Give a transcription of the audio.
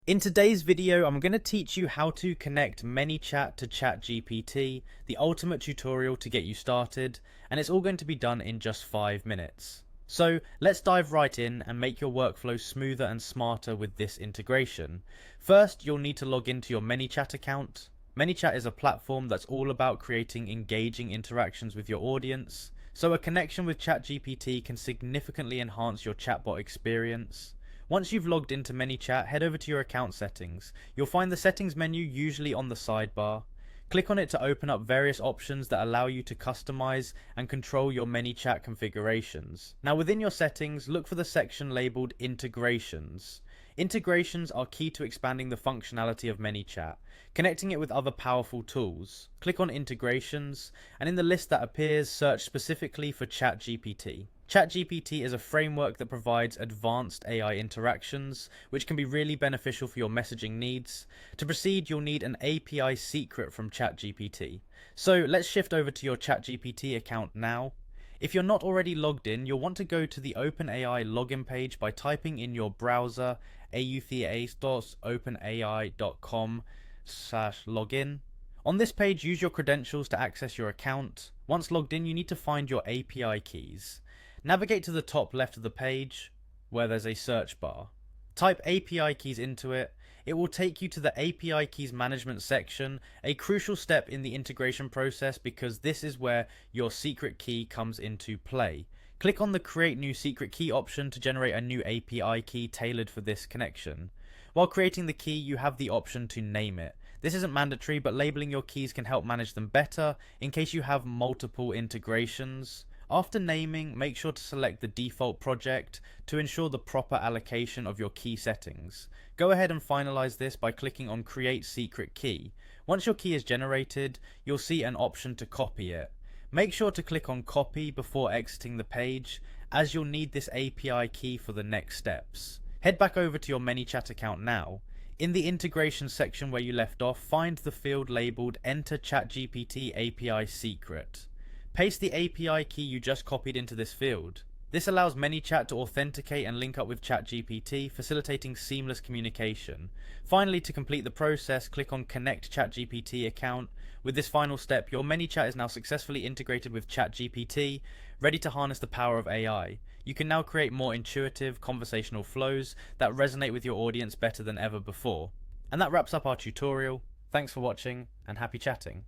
In today's video, I'm going to teach you how to connect Manychat to ChatGPT, the ultimate tutorial to get you started, and it's all going to be done in just 5 minutes. So let's dive right in and make your workflow smoother and smarter with this integration. First, you'll need to log into your Manychat account. Manychat is a platform that's all about creating engaging interactions with your audience, so a connection with ChatGPT can significantly enhance your chatbot experience. Once you've logged into Manychat, head over to your account settings. You'll find the settings menu usually on the sidebar. Click on it to open up various options that allow you to customize and control your Manychat configurations. Now within your settings, look for the section labeled Integrations. Integrations are key to expanding the functionality of Manychat, connecting it with other powerful tools. Click on Integrations, and in the list that appears, search specifically for ChatGPT. ChatGPT is a framework that provides advanced AI interactions, which can be really beneficial for your messaging needs. To proceed, you'll need an API secret from ChatGPT. So let's shift over to your ChatGPT account now. If you're not already logged in, you'll want to go to the OpenAI login page by typing in your browser euthias.openai.com/login. On this page, use your credentials to access your account. Once logged in, you need to find your API keys. Navigate to the top left of the page, where there's a search bar. Type API keys into it. It will take you to the API keys management section, a crucial step in the integration process because this is where your secret key comes into play. Click on the Create New Secret Key option to generate a new API key tailored for this connection. While creating the key, you have the option to name it. This isn't mandatory, but labeling your keys can help manage them better in case you have multiple integrations. After naming, make sure to select the default project to ensure the proper allocation of your key settings. Go ahead and finalize this by clicking on Create Secret Key. Once your key is generated, you'll see an option to copy it. Make sure to click on Copy before exiting the page, as you'll need this API key for the next steps. Head back over to your Manychat account now. In the integration section where you left off, find the field labeled Enter ChatGPT API Secret. Paste the API key you just copied into this field. This allows Manychat to authenticate and link up with ChatGPT, facilitating seamless communication. Finally, to complete the process, click on Connect ChatGPT account. With this final step, your Manychat is now successfully integrated with ChatGPT, ready to harness the power of AI. You can now create more intuitive, conversational flows that resonate with your audience better than ever before. And that wraps up our tutorial. Thanks for watching, and happy chatting.